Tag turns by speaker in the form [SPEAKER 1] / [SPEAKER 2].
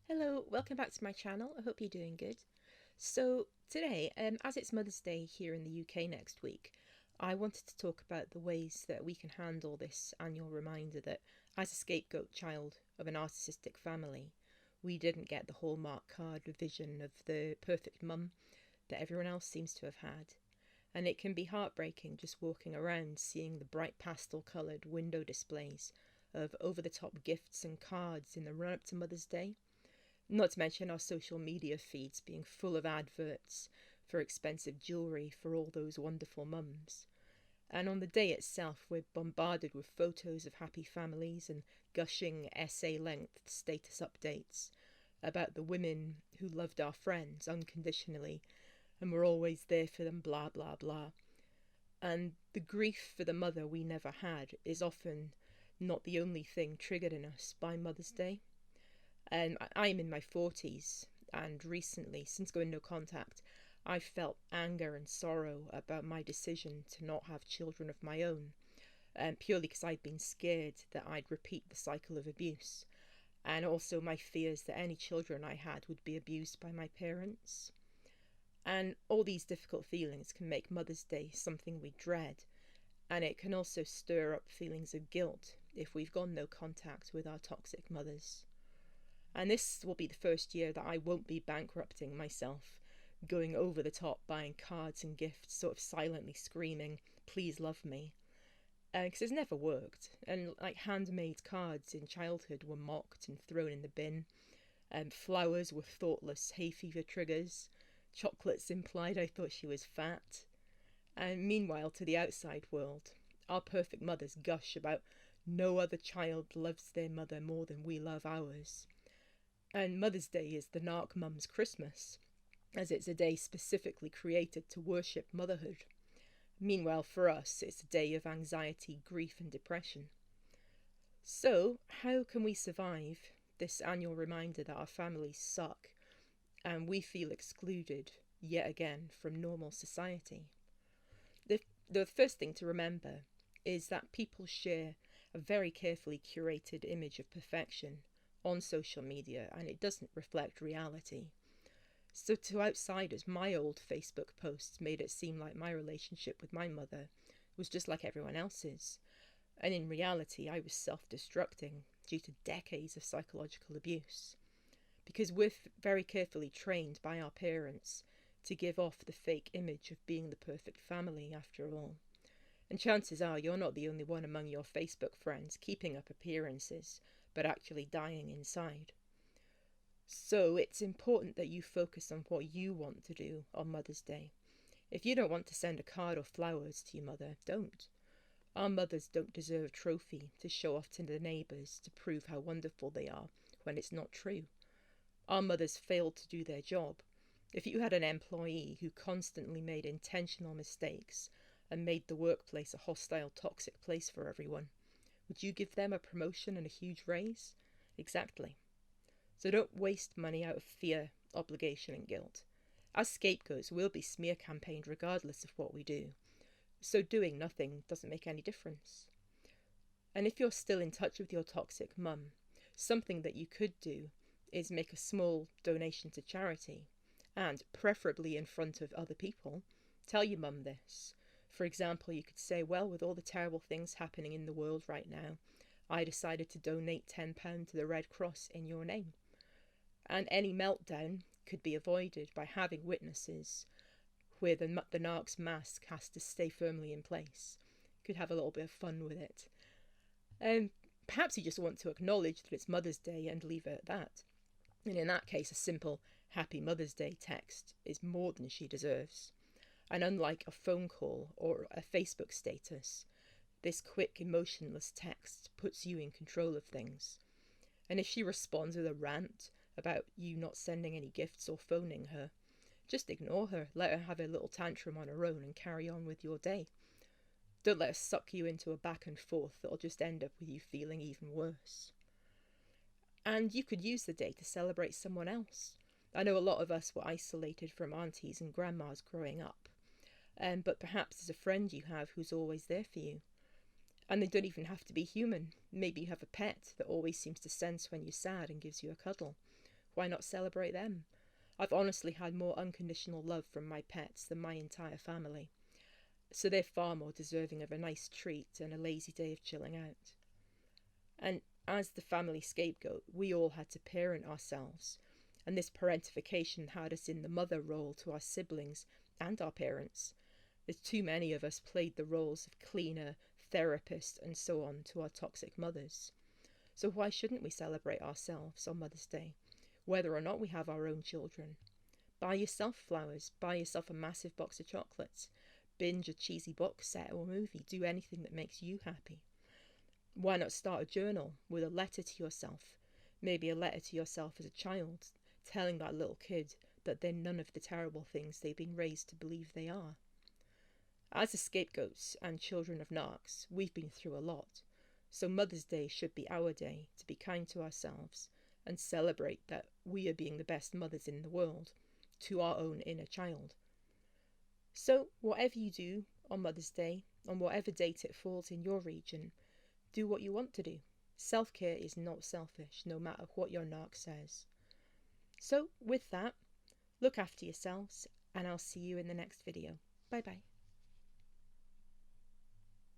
[SPEAKER 1] Hello, welcome back to my channel. I hope you're doing good. So today, as it's Mother's Day here in the UK next week, I wanted to talk about the ways that we can handle this annual reminder that as a scapegoat child of a narcissistic family, we didn't get the hallmark card vision of the perfect mum that everyone else seems to have had. And it can be heartbreaking just walking around seeing the bright pastel coloured window displays of over-the-top gifts and cards in the run-up to Mother's Day. Not to mention our social media feeds being full of adverts for expensive jewellery for all those wonderful mums. And on the day itself, we're bombarded with photos of happy families and gushing essay-length status updates about the women who loved our friends unconditionally and were always there for them, blah, blah, blah. And the grief for the mother we never had is often not the only thing triggered in us by Mother's Day. I'm in my 40s, and recently, since going no contact, I've felt anger and sorrow about my decision to not have children of my own, purely because I'd been scared that I'd repeat the cycle of abuse, and also my fears that any children I had would be abused by my parents. And all these difficult feelings can make Mother's Day something we dread, and it can also stir up feelings of guilt if we've gone no contact with our toxic mothers. And this will be the first year that I won't be bankrupting myself, going over the top, buying cards and gifts, sort of silently screaming, please love me. Because it's never worked. And like handmade cards in childhood were mocked and thrown in the bin. Flowers were thoughtless hay fever triggers. Chocolates implied I thought she was fat. And meanwhile, to the outside world, our perfect mothers gush about no other child loves their mother more than we love ours. And Mother's Day is the narc mum's Christmas, as it's a day specifically created to worship motherhood. Meanwhile, for us, it's a day of anxiety, grief, and depression. So, how can we survive this annual reminder that our families suck and we feel excluded, yet again, from normal society? The first thing to remember is that people share a very carefully curated image of perfection on social media, and it doesn't reflect reality. So to outsiders, my old Facebook posts made it seem like my relationship with my mother was just like everyone else's, and in reality I was self-destructing due to decades of psychological abuse, because we're very carefully trained by our parents to give off the fake image of being the perfect family after all. And chances are you're not the only one among your Facebook friends keeping up appearances but actually dying inside. So it's important that you focus on what you want to do on Mother's Day. If you don't want to send a card or flowers to your mother, don't. Our mothers don't deserve a trophy to show off to the neighbours to prove how wonderful they are when it's not true. Our mothers failed to do their job. If you had an employee who constantly made intentional mistakes and made the workplace a hostile, toxic place for everyone, would you give them a promotion and a huge raise? Exactly. So don't waste money out of fear, obligation and guilt. As scapegoats, we'll be smear campaigned regardless of what we do. So doing nothing doesn't make any difference. And if you're still in touch with your toxic mum, something that you could do is make a small donation to charity, and preferably in front of other people, tell your mum this. For example, you could say, well, with all the terrible things happening in the world right now, I decided to donate £10 to the Red Cross in your name. And any meltdown could be avoided by having witnesses where the narc's mask has to stay firmly in place. You could have a little bit of fun with it. Perhaps you just want to acknowledge that it's Mother's Day and leave it at that. And in that case, a simple Happy Mother's Day text is more than she deserves. And unlike a phone call or a Facebook status, this quick, emotionless text puts you in control of things. And if she responds with a rant about you not sending any gifts or phoning her, just ignore her, let her have a little tantrum on her own and carry on with your day. Don't let her suck you into a back and forth that'll just end up with you feeling even worse. And you could use the day to celebrate someone else. I know a lot of us were isolated from aunties and grandmas growing up. But perhaps there's a friend you have who's always there for you. And they don't even have to be human. Maybe you have a pet that always seems to sense when you're sad and gives you a cuddle. Why not celebrate them? I've honestly had more unconditional love from my pets than my entire family, so they're far more deserving of a nice treat and a lazy day of chilling out. And as the family scapegoat, we all had to parent ourselves, and this parentification had us in the mother role to our siblings and our parents. There's too many of us played the roles of cleaner, therapist, and so on to our toxic mothers. So why shouldn't we celebrate ourselves on Mother's Day, whether or not we have our own children? Buy yourself flowers, buy yourself a massive box of chocolates, binge a cheesy box set or movie, do anything that makes you happy. Why not start a journal with a letter to yourself, maybe a letter to yourself as a child, telling that little kid that they're none of the terrible things they've been raised to believe they are. As the scapegoats and children of narcs, we've been through a lot, so Mother's Day should be our day to be kind to ourselves and celebrate that we are being the best mothers in the world to our own inner child. So whatever you do on Mother's Day, on whatever date it falls in your region, do what you want to do. Self-care is not selfish, no matter what your narc says. So with that, look after yourselves, and I'll see you in the next video. Bye bye.